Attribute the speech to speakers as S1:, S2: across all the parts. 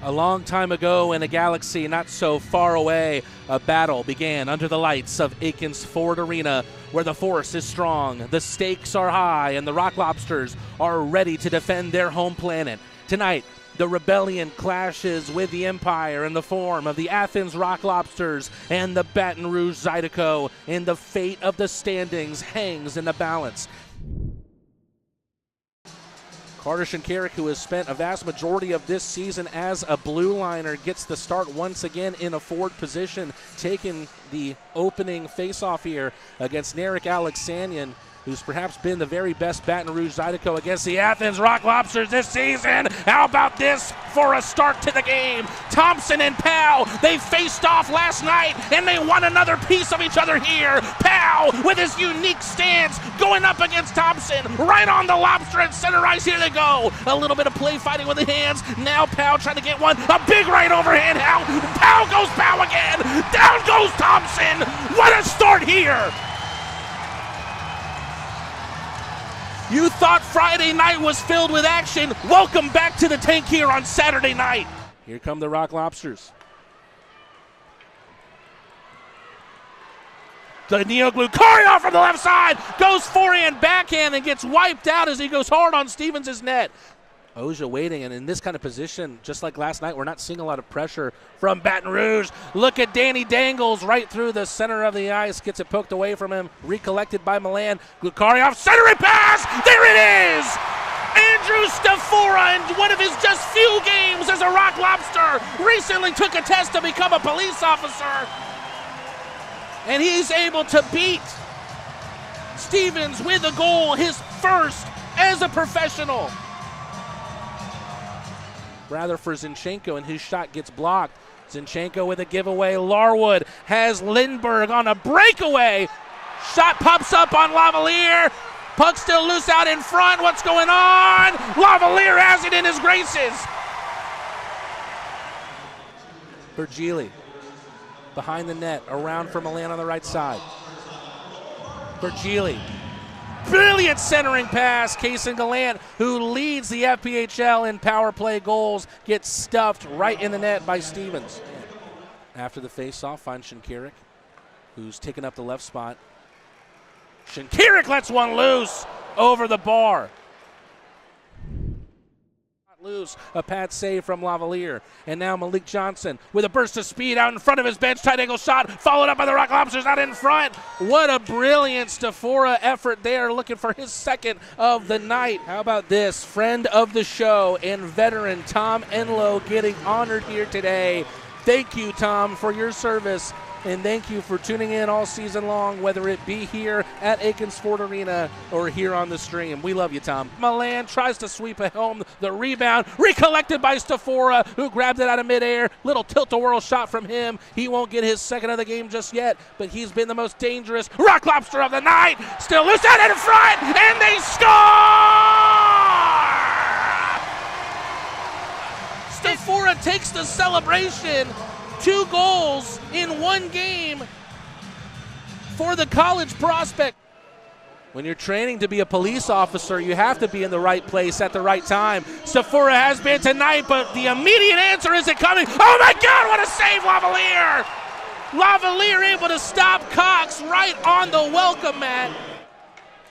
S1: A long time ago in a galaxy not so far away, a battle began under the lights of Akins Ford Arena, where the force is strong, the stakes are high, and the Rock Lobsters are ready to defend their home planet. Tonight, the rebellion clashes with the Empire in the form of the Athens Rock Lobsters and the Baton Rouge Zydeco, and the fate of the standings hangs in the balance. Carter Shinkarik, who has spent a vast majority of this season as a blue liner, gets the start once again in a forward position, taking the opening face-off here against Narek Alexanian, who's perhaps been the very best Baton Rouge Zydeco against the Athens Rock Lobsters this season. How about this for a start to the game? Thompson and Powell, they faced off last night, and they won another piece of each other here. Powell, with his unique stance, going up against Thompson, right on the lobster at center ice. Here they go. A little bit of play fighting with the hands. Now Powell trying to get one. A big right overhand. Powell goes Powell again. Down goes Thompson. What a start here. You thought Friday night was filled with action. Welcome back to the tank here on Saturday night. Here come the Rock Lobsters. Danilo Glukaryov from the left side goes forehand, backhand, and gets wiped out as he goes hard on Stevens' net. Oja waiting, and in this kind of position, just like last night, we're not seeing a lot of pressure from Baton Rouge. Look at Danny Dangles right through the center of the ice, gets it poked away from him, recollected by Milan. Glukaryov, centering pass, there it is! Andrew Stefura, in one of his just few games as a Rock Lobster, recently took a test to become a police officer, and he's able to beat Stevens with a goal, his first as a professional. Rather for Zinchenko, and his shot gets blocked. Zinchenko with a giveaway. Larwood has Lindbergh on a breakaway. Shot pops up on Lavalliere. Puck still loose out in front. What's going on? Lavalliere has it in his graces. Bergili behind the net, around for Milan on the right side. Bergili. Brilliant centering pass. Kason Gallant, who leads the FPHL in power play goals, gets stuffed right in the net by Stevens. After the face-off, finds Shinkarik, who's taken up the left spot. Shinkarik lets one loose over the bar. Loose, a pad save from Lavalliere, and now Malik Johnson with a burst of speed out in front of his bench, tight angle shot, followed up by the Rock Lobsters out in front. What a brilliant Stefura effort there, looking for his second of the night. How about this? Friend of the show and veteran Tom Enlow getting honored here today. Thank you, Tom, for your service, and thank you for tuning in all season long, whether it be here at Akins Ford Arena or here on the stream. We love you, Tom. Milan tries to sweep home the rebound, recollected by Stefura, who grabbed it out of midair. Little tilt-a-whirl shot from him. He won't get his second of the game just yet, but he's been the most dangerous Rock Lobster of the night. Still loose out in front, and they score! Stefura takes the celebration. 2 goals in 1 game for the college prospect. When you're training to be a police officer, you have to be in the right place at the right time. Stefura has been tonight, but the immediate answer isn't coming. Oh my God, what a save, Lavalliere! Lavalliere able to stop Cox right on the welcome mat.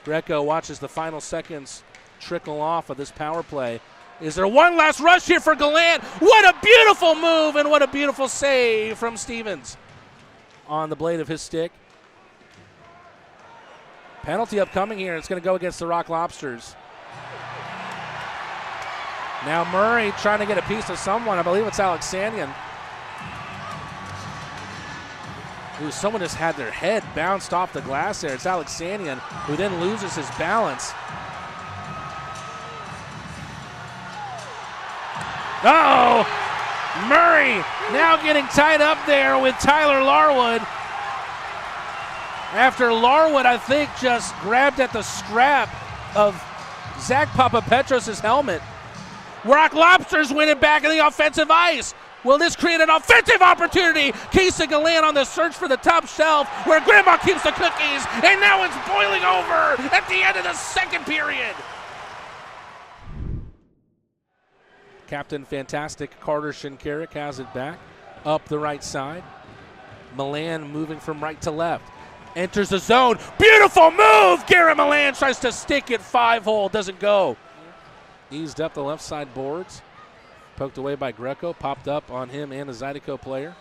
S1: Greco watches the final seconds trickle off of this power play. Is there one last rush here for Gallant? What a beautiful move, and what a beautiful save from Stevens on the blade of his stick. Penalty upcoming here. It's going to go against the Rock Lobsters. Now Murray trying to get a piece of someone. I believe it's Alexanian. Ooh, someone just had their head bounced off the glass there. It's Alexanian, who then loses his balance. Uh-oh, Murray now getting tied up there with Tyler Larwood. After Larwood, I think, just grabbed at the strap of Zach Papapetros' helmet. Rock Lobsters win it back in the offensive ice. Will this create an offensive opportunity? Kason Gallant on the search for the top shelf where Grandma keeps the cookies, and now it's boiling over at the end of the second period. Captain Fantastic Carter Shinkarik has it back up the right side. Milan moving from right to left. Enters the zone. Beautiful move! Garrett Milan tries to stick it 5-hole. Doesn't go. Eased up the left side boards. Poked away by Greco. Popped up on him and a Zydeco player.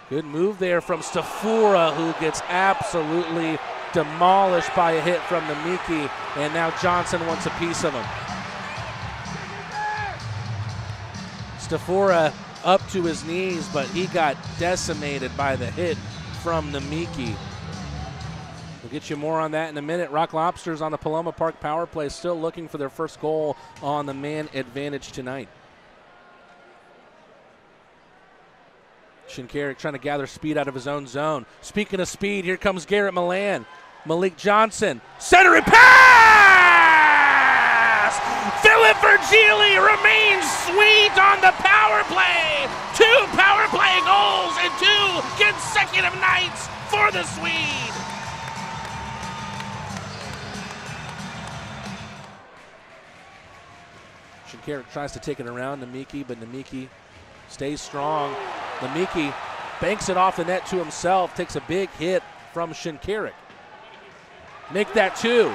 S1: Good move there from Stefura, who gets absolutely demolished by a hit from Namiki. And now Johnson wants a piece of him. Stefura up to his knees, but he got decimated by the hit from Namiki. We'll get you more on that in a minute. Rock Lobsters on the Paloma Park power play, still looking for their first goal on the man advantage tonight. Shinkarik trying to gather speed out of his own zone. Speaking of speed, here comes Garrett Milan. Malik Johnson, centering pass! Philip Virgili remains sweet on the power play. 2 power play goals in 2 consecutive nights for the Swede. Shinkarik tries to take it around Namiki, but Namiki stays strong. Namiki banks it off the net to himself, takes a big hit from Shinkarik. Make that 2.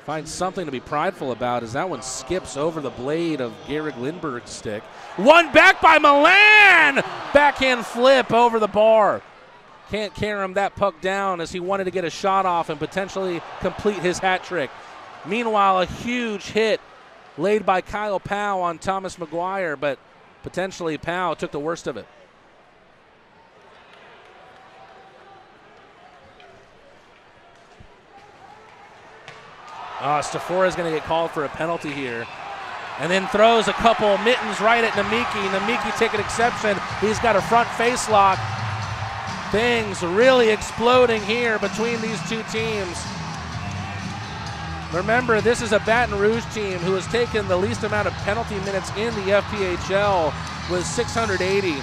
S1: Finds something to be prideful about as that one skips over the blade of Garrett Lindbergh's stick. One back by Milan! Backhand flip over the bar. Can't carom that puck down as he wanted to get a shot off and potentially complete his hat trick. Meanwhile, a huge hit laid by Kyle Powell on Thomas McGuire, but potentially Powell took the worst of it. Stefura is going to get called for a penalty here. And then throws a couple mittens right at Namiki. Namiki taking exception. He's got a front face lock. Things really exploding here between these two teams. Remember, this is a Baton Rouge team who has taken the least amount of penalty minutes in the FPHL with 680.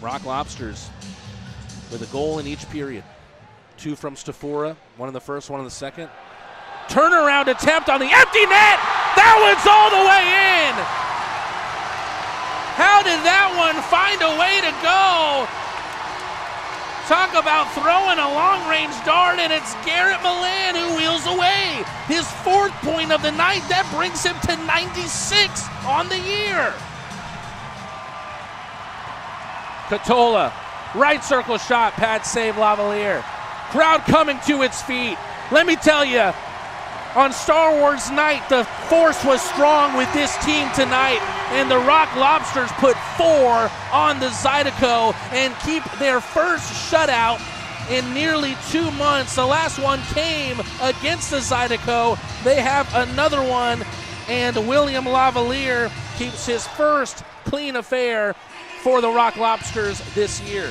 S1: Rock Lobsters with a goal in each period. 2 from Stefura, 1 in the first, 1 in the second. Turnaround attempt on the empty net. That one's all the way in. How did that one find a way to go? Talk about throwing a long-range dart, and it's Garrett Milan who wheels away. His 4th point of the night. That brings him to 96 on the year. Catola, right circle shot, pad save Lavalliere. Crowd coming to its feet. Let me tell you, on Star Wars night, the force was strong with this team tonight, and the Rock Lobsters put 4 on the Zydeco and keep their first shutout in nearly 2 months. The last one came against the Zydeco. They have another one, and William Lavalliere keeps his first clean affair for the Rock Lobsters this year.